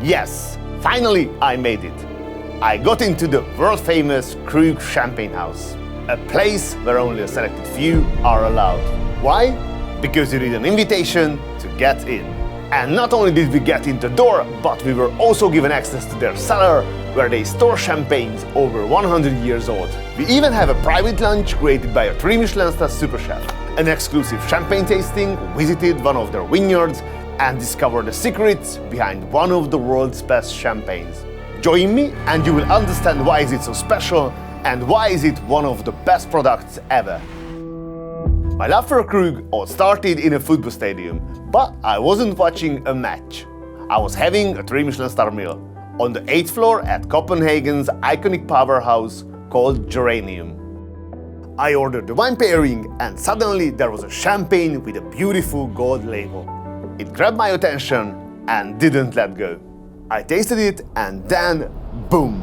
Yes, finally I made it. I got into the world-famous Krug Champagne house, a place where only a selected few are allowed. Why? Because you need an invitation to get in. And not only did we get in the door, but we were also given access to their cellar, where they store champagnes over 100 years old. We even have a private lunch created by a 3 Michelin star superchef, an exclusive champagne tasting, visited one of their vineyards, and discovered the secrets behind one of the world's best champagnes. Join me and you will understand why is it so special and why is it one of the best products ever. My love for Krug all started in a football stadium, but I wasn't watching a match. I was having a 3 Michelin star meal on the 8th floor at Copenhagen's iconic powerhouse called Geranium. I ordered the wine pairing and suddenly there was a champagne with a beautiful gold label. It grabbed my attention and didn't let go. I tasted it and then, boom!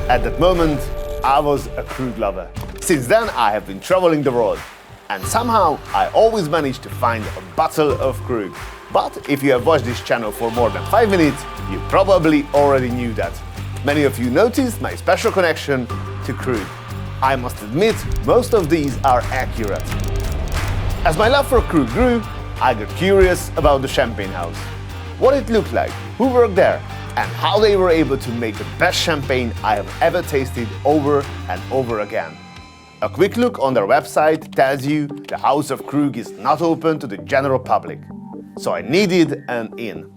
At that moment, I was a Krug lover. Since then, I have been traveling the world. And somehow, I always manage to find a bottle of Krug. But if you have watched this channel for more than 5 minutes, you probably already knew that. Many of you noticed my special connection to Krug. I must admit, most of these are accurate. As my love for Krug grew, I got curious about the champagne house. What it looked like, who worked there, and how they were able to make the best champagne I have ever tasted over and over again. A quick look on their website tells you the House of Krug is not open to the general public, so I needed an in.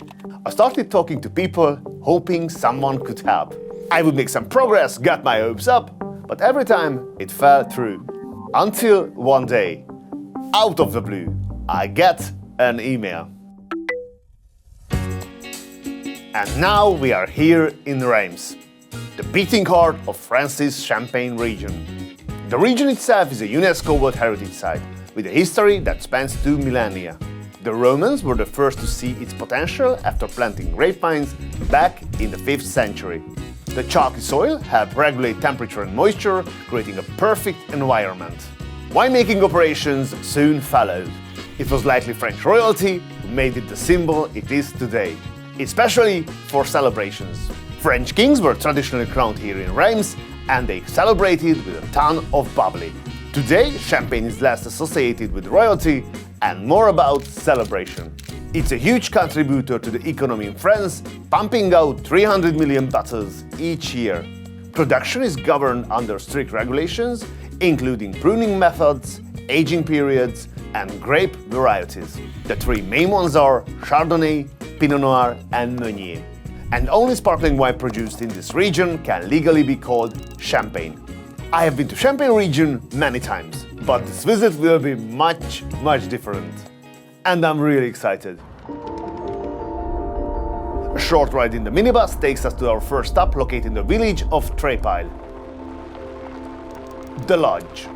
I started talking to people, hoping someone could help. I would make some progress, got my hopes up, but every time it fell through. Until one day, out of the blue, I get an email. And now we are here in Reims, the beating heart of France's Champagne region. The region itself is a UNESCO World Heritage Site, with a history that spans 2 millennia. The Romans were the first to see its potential after planting grapevines back in the 5th century. The chalky soil helped regulate temperature and moisture, creating a perfect environment. Winemaking operations soon followed. It was likely French royalty who made it the symbol it is today, especially for celebrations. French kings were traditionally crowned here in Reims, and they celebrated with a ton of bubbly. Today, champagne is less associated with royalty and more about celebration. It's a huge contributor to the economy in France, pumping out 300 million bottles each year. Production is governed under strict regulations, including pruning methods, aging periods, and grape varieties. The 3 main ones are Chardonnay, Pinot Noir, and Meunier. And only sparkling wine produced in this region can legally be called champagne. I have been to Champagne region many times, but this visit will be much different. And I'm really excited. A short ride in the minibus takes us to our first stop, located in the village of Trépile. The Lodge.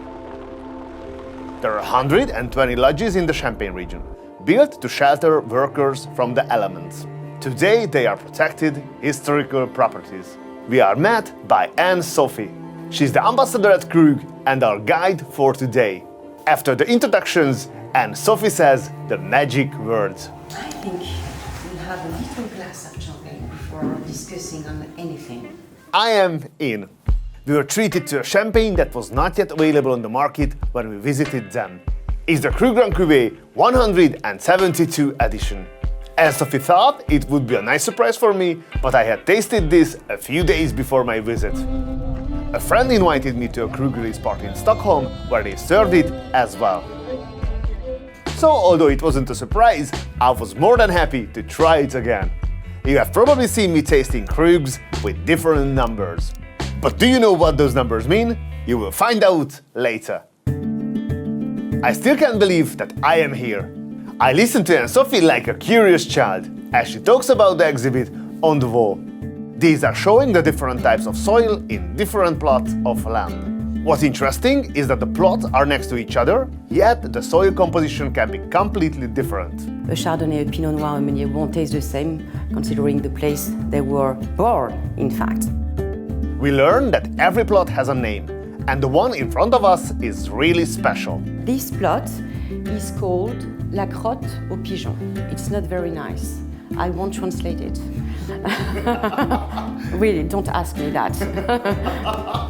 There are 120 lodges in the Champagne region, built to shelter workers from the elements. Today they are protected historical properties. We are met by Anne-Sophie. She's the ambassador at Krug and our guide for today. After the introductions, Anne-Sophie says the magic words. I think we'll have a little glass of champagne before discussing on anything. I am in. We were treated to a champagne that was not yet available on the market when we visited them. It's the Krug Grand Cuvée 172 edition. Anne-Sophie thought it would be a nice surprise for me, but I had tasted this a few days before my visit. A friend invited me to a Krug release party in Stockholm, where they served it as well. So, although it wasn't a surprise, I was more than happy to try it again. You have probably seen me tasting Krugs with different numbers. But do you know what those numbers mean? You will find out later. I still can't believe that I am here. I listen to Anne-Sophie like a curious child as she talks about the exhibit on the wall. These are showing the different types of soil in different plots of land. What's interesting is that the plots are next to each other, yet the soil composition can be completely different. A Chardonnay, a Pinot Noir, a Meunier won't taste the same, considering the place they were born, in fact. We learn that every plot has a name, and the one in front of us is really special. This plot is called La Crotte aux Pigeons. It's not very nice. I won't translate it. Really, don't ask me that.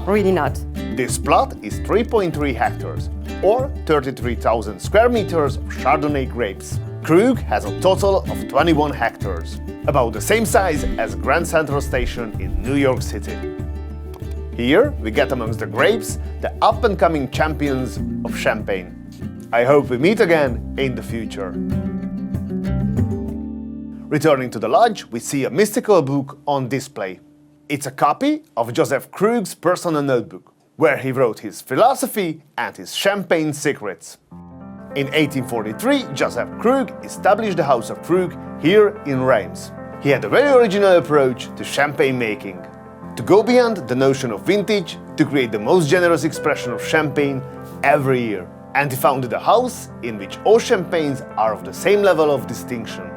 Really not. This plot is 3.3 hectares, or 33,000 square meters of Chardonnay grapes. Krug has a total of 21 hectares, about the same size as Grand Central Station in New York City. Here we get amongst the grapes the up-and-coming champions of Champagne. I hope we meet again in the future. Returning to the lodge, we see a mystical book on display. It's a copy of Joseph Krug's personal notebook, where he wrote his philosophy and his champagne secrets. In 1843, Joseph Krug established the House of Krug here in Reims. He had a very original approach to champagne making. To go beyond the notion of vintage, to create the most generous expression of champagne every year. And he founded a house in which all champagnes are of the same level of distinction.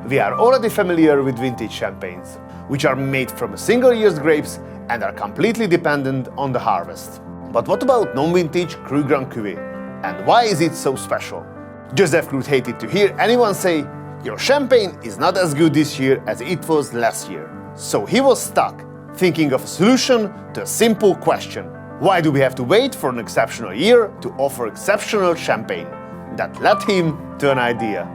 We are already familiar with vintage champagnes, which are made from a single year's grapes and are completely dependent on the harvest. But what about non-vintage Cru Grand Cuvée? And why is it so special? Joseph Krug hated to hear anyone say, "Your champagne is not as good this year as it was last year." So he was stuck, thinking of a solution to a simple question. Why do we have to wait for an exceptional year to offer exceptional champagne? That led him to an idea.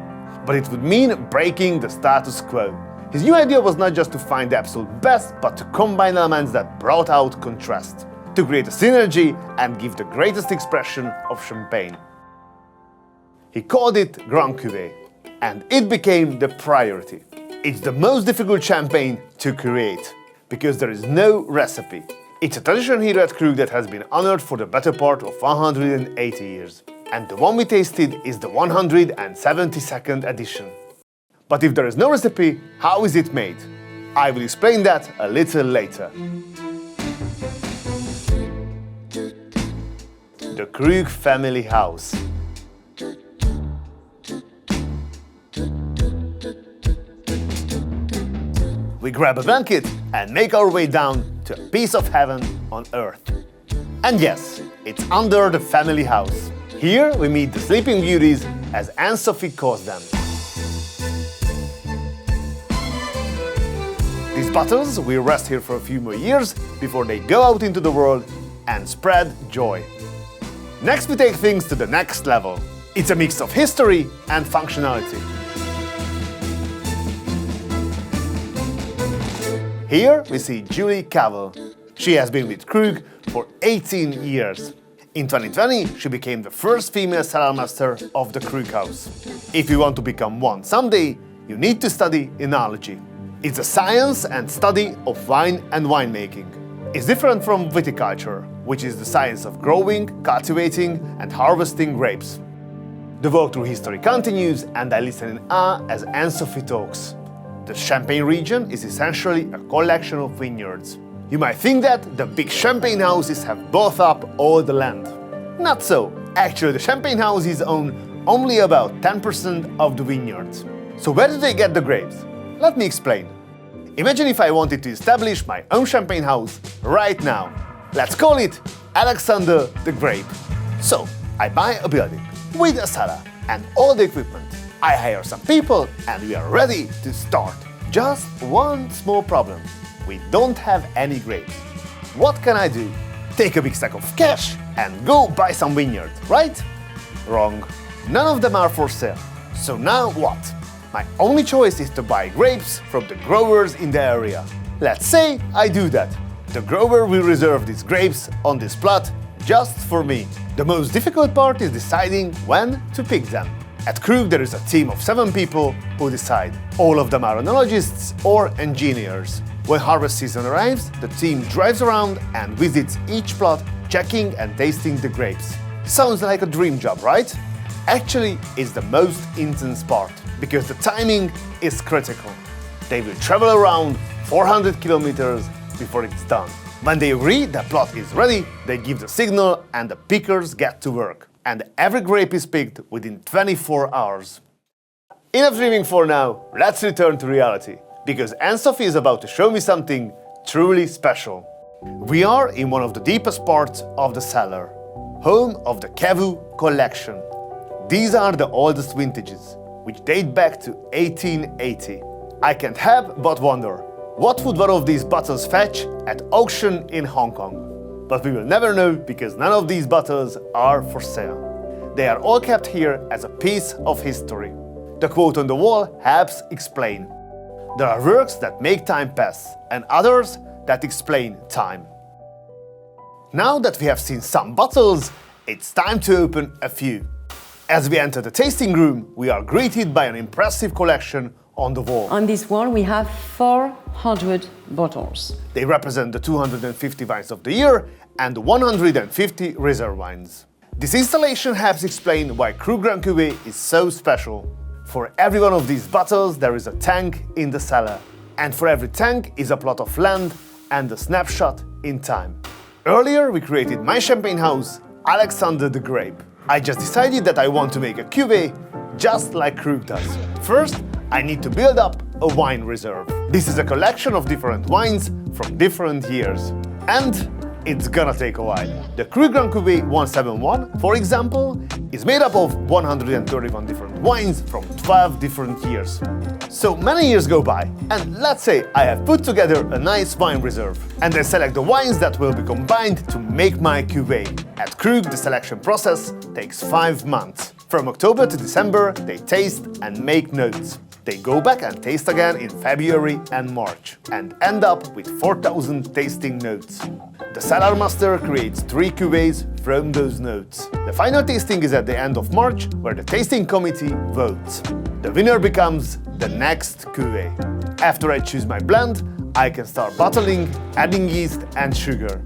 But it would mean breaking the status quo. His new idea was not just to find the absolute best, but to combine elements that brought out contrast, to create a synergy and give the greatest expression of champagne. He called it Grand Cuvée, and it became the priority. It's the most difficult champagne to create, because there is no recipe. It's a tradition here at Krug that has been honored for the better part of 180 years. And the one we tasted is the 172nd edition. But if there is no recipe, how is it made? I will explain that a little later. The Krug family house. We grab a blanket and make our way down to a piece of heaven on earth. And yes, it's under the family house. Here we meet the sleeping beauties, as Anne-Sophie calls them. These bottles will rest here for a few more years before they go out into the world and spread joy. Next we take things to the next level. It's a mix of history and functionality. Here we see Julie Cavell. She has been with Krug for 18 years. In 2020, she became the first female cellar master of the Krug house. If you want to become one someday, you need to study enology. It's a science and study of wine and winemaking. It's different from viticulture, which is the science of growing, cultivating and harvesting grapes. The walk through history continues, and I listen in awe as Anne-Sophie talks. The Champagne region is essentially a collection of vineyards. You might think that the big champagne houses have bought up all the land. Not so. Actually, the champagne houses own only about 10% of the vineyards. So where do they get the grapes? Let me explain. Imagine if I wanted to establish my own champagne house right now. Let's call it Alexander the Grape. So, I buy a building with a cellar and all the equipment. I hire some people and we are ready to start. Just one small problem. We don't have any grapes. What can I do? Take a big stack of cash and go buy some vineyards, right? Wrong. None of them are for sale. So now what? My only choice is to buy grapes from the growers in the area. Let's say I do that. The grower will reserve these grapes on this plot just for me. The most difficult part is deciding when to pick them. At Krug there is a team of 7 people who decide. All of them are enologists or engineers. When harvest season arrives, the team drives around and visits each plot, checking and tasting the grapes. Sounds like a dream job, right? Actually, it's the most intense part, because the timing is critical. They will travel around 400 kilometers before it's done. When they agree the plot is ready, they give the signal and the pickers get to work. And every grape is picked within 24 hours. Enough dreaming for now, let's return to reality, because Anne-Sophie is about to show me something truly special. We are in one of the deepest parts of the cellar, home of the Cavu collection. These are the oldest vintages, which date back to 1880. I can't help but wonder, What would one of these bottles fetch at auction in Hong Kong? But we will never know because none of these bottles are for sale. They are all kept here as a piece of history. The quote on the wall helps explain. There are works that make time pass and others that explain time. Now that we have seen some bottles, it's time to open a few. As we enter the tasting room, we are greeted by an impressive collection on the wall. On this wall we have 400 bottles. They represent the 250 wines of the year and the 150 reserve wines. This installation helps explain why Krug Grand Cuvée is so special. For every one of these bottles there is a tank in the cellar. And for every tank is a plot of land and a snapshot in time. Earlier we created my champagne house, Alexander the Grape. I just decided that I want to make a cuvée just like Krug does. First, I need to build up a wine reserve. This is a collection of different wines from different years. And it's gonna take a while. The Krug Grand Cuvée 171, for example, is made up of 131 different wines from 12 different years. So many years go by, and let's say I have put together a nice wine reserve, and I select the wines that will be combined to make my cuvée. At Krug, the selection process takes 5 months. From October to December, they taste and make notes. They go back and taste again in February and March, and end up with 4,000 tasting notes. The cellar master creates 3 cuvées from those notes. The final tasting is at the end of March, where the tasting committee votes. The winner becomes the next cuvée. After I choose my blend, I can start bottling, adding yeast and sugar.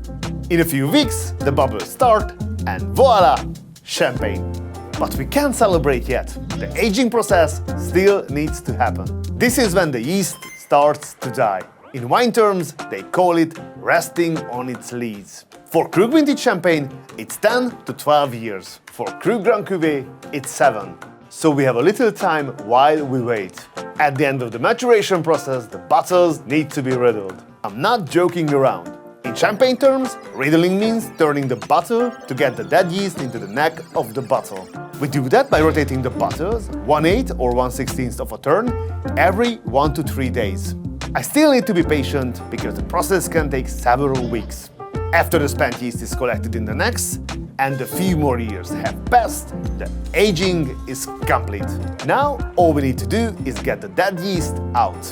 In a few weeks, the bubbles start, and voila, champagne. But we can't celebrate yet. The aging process still needs to happen. This is when the yeast starts to die. In wine terms, they call it resting on its lees. For Krug Vintage Champagne, it's 10 to 12 years. For Krug Grand Cuvée, it's 7. So we have a little time while we wait. At the end of the maturation process, the bottles need to be riddled. I'm not joking around. In champagne terms, riddling means turning the bottle to get the dead yeast into the neck of the bottle. We do that by rotating the bottles 1/8 or 1/16 of a turn every 1 to 3 days. I still need to be patient because the process can take several weeks. After the spent yeast is collected in the necks and a few more years have passed, the aging is complete. Now all we need to do is get the dead yeast out.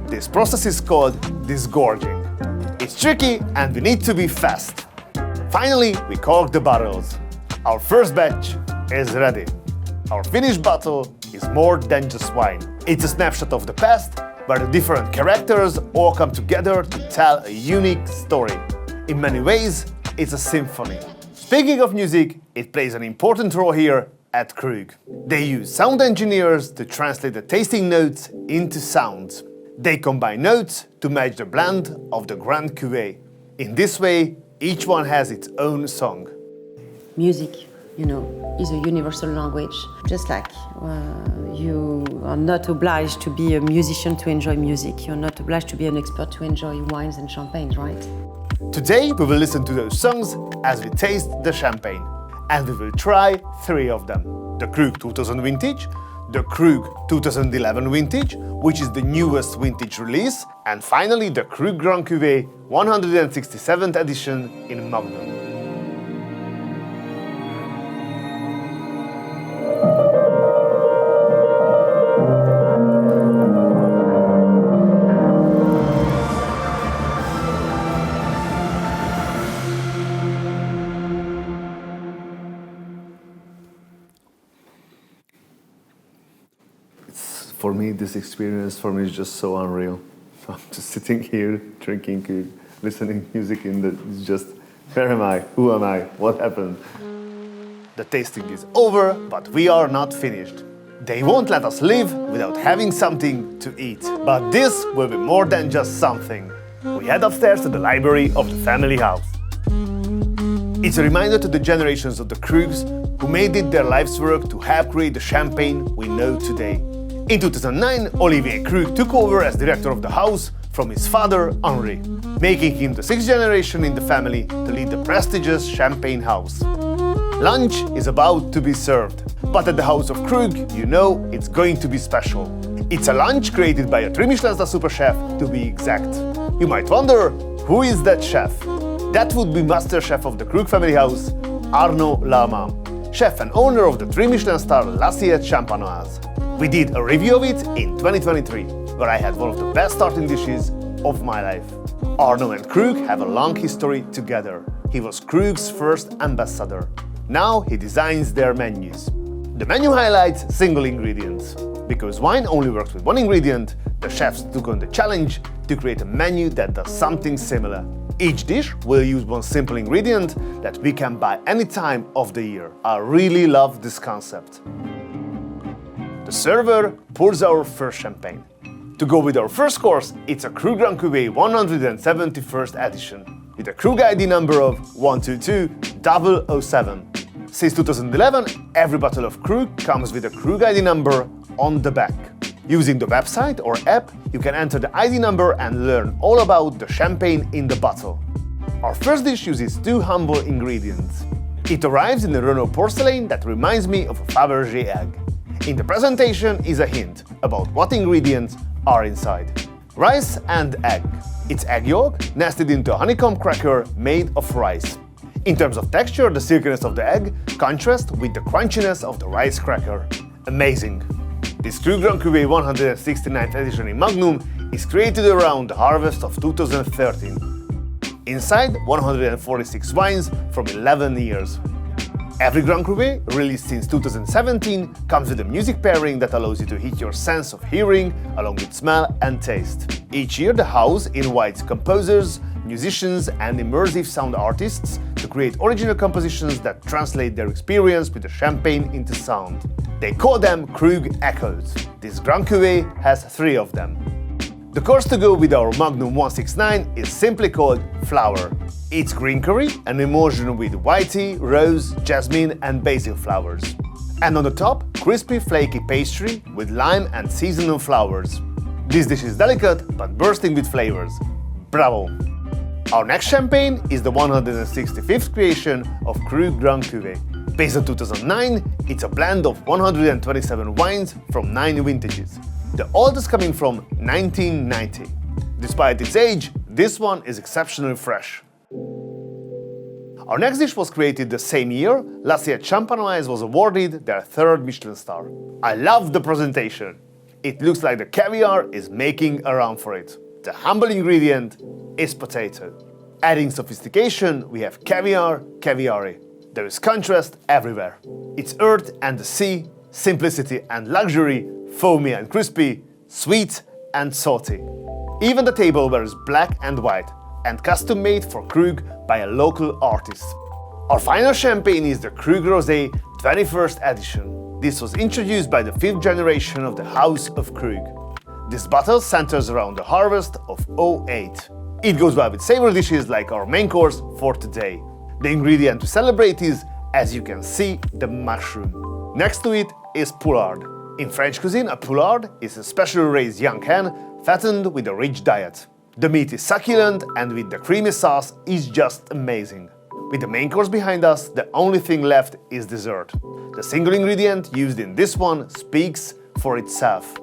This process is called disgorging. It's tricky and we need to be fast. Finally, we cork the bottles. Our first batch is ready. Our finished bottle is more than just wine. It's a snapshot of the past, where the different characters all come together to tell a unique story. In many ways, it's a symphony. Speaking of music, it plays an important role here at Krug. They use sound engineers to translate the tasting notes into sounds. They combine notes to match the blend of the Grand Cuvée. In this way, each one has its own song. Music, is a universal language. Just like you are not obliged to be a musician to enjoy music. You're not obliged to be an expert to enjoy wines and champagne, right? Today we will listen to those songs as we taste the champagne. And we will try 3 of them. The Krug 2000 vintage, the Krug 2011 vintage, which is the newest vintage release, and finally the Krug Grand Cuvée 167th edition in Magnum. For me, this experience is just so unreal. I'm just sitting here, drinking, listening music it's just, where am I? Who am I? What happened? The tasting is over, but we are not finished. They won't let us leave without having something to eat. But this will be more than just something. We head upstairs to the library of the family house. It's a reminder to the generations of the Krugs who made it their life's work to help create the champagne we know today. In 2009, Olivier Krug took over as director of the house from his father, Henri, making him the 6th generation in the family to lead the prestigious champagne house. Lunch is about to be served, but at the house of Krug, it's going to be special. It's a lunch created by a 3 Michelin star super chef, to be exact. You might wonder, who is that chef? That would be master chef of the Krug family house, Arnaud Lama, chef and owner of the 3 Michelin star Champagne. We did a review of it in 2023, where I had one of the best starting dishes of my life. Arnaud and Krug have a long history together. He was Krug's first ambassador. Now he designs their menus. The menu highlights single ingredients. Because wine only works with one ingredient, the chefs took on the challenge to create a menu that does something similar. Each dish will use one simple ingredient that we can buy any time of the year. I really love this concept. The server pours our first champagne. To go with our first course, it's a Krug Grand Cuvée 171st edition, with a Krug ID number of 122007. Since 2011, every bottle of Krug comes with a Krug ID number on the back. Using the website or app, you can enter the ID number and learn all about the champagne in the bottle. Our first dish uses two humble ingredients. It arrives in a Renault porcelain that reminds me of a Fabergé egg. In the presentation is a hint about what ingredients are inside. Rice and egg. It's egg yolk nested into a honeycomb cracker made of rice. In terms of texture, the silkiness of the egg contrasts with the crunchiness of the rice cracker. Amazing! This Krug Grand Cuvée 169th edition in Magnum is created around the harvest of 2013. Inside, 146 wines from 11 years. Every Grand Cuvée, released since 2017, comes with a music pairing that allows you to hit your sense of hearing along with smell and taste. Each year, the house invites composers, musicians and immersive sound artists to create original compositions that translate their experience with the champagne into sound. They call them Krug Echoes. This Grand Cuvée has 3 of them. The course to go with our Magnum 169 is simply called Flower. It's green curry, an emulsion with whitey, rose, jasmine and basil flowers. And on the top, crispy flaky pastry with lime and seasonal flowers. This dish is delicate but bursting with flavors. Bravo! Our next champagne is the 165th creation of Krug Grand Cuvée. Based on 2009, it's a blend of 127 wines from 9 vintages, the oldest coming from 1990. Despite its age, this one is exceptionally fresh. Our next dish was created the same year. Champagne was awarded their 3rd Michelin star. I love the presentation. It looks like the caviar is making a run for it. The humble ingredient is potato. Adding sophistication, we have caviar, caviare. There is contrast everywhere. It's earth and the sea, simplicity and luxury, foamy and crispy, sweet and salty. Even the tableware is black and white, and custom made for Krug by a local artist. Our final champagne is the Krug Rosé 21st edition. This was introduced by the 5th generation of the House of Krug. This bottle centers around the harvest of 08. It goes well with savory dishes like our main course for today. The ingredient to celebrate is, as you can see, the mushroom. Next to it is poulard. In French cuisine, a poulard is a specially raised young hen fattened with a rich diet. The meat is succulent and with the creamy sauce is just amazing. With the main course behind us, the only thing left is dessert. The single ingredient used in this one speaks for itself.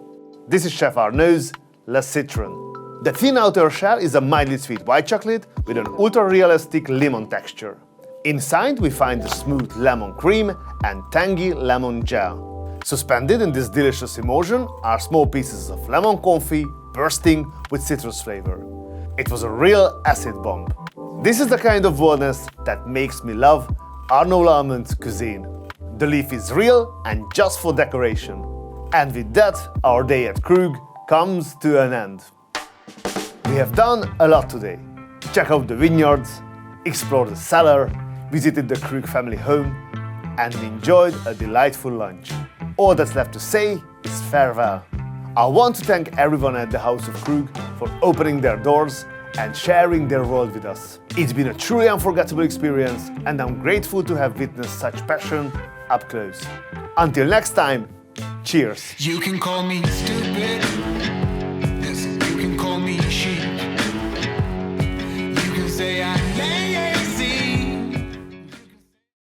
This is Chef Arnaud's Le Citron. The thin outer shell is a mildly sweet white chocolate with an ultra-realistic lemon texture. Inside we find the smooth lemon cream and tangy lemon gel. Suspended in this delicious emulsion are small pieces of lemon confit bursting with citrus flavor. It was a real acid bomb. This is the kind of boldness that makes me love Arnaud Lama's cuisine. The leaf is real and just for decoration. And with that, our day at Krug comes to an end. We have done a lot today. Check out the vineyards, explored the cellar, visited the Krug family home, and enjoyed a delightful lunch. All that's left to say is farewell. I want to thank everyone at the House of Krug for opening their doors and sharing their world with us. It's been a truly unforgettable experience, and I'm grateful to have witnessed such passion up close. Until next time, cheers! You can call me stupid.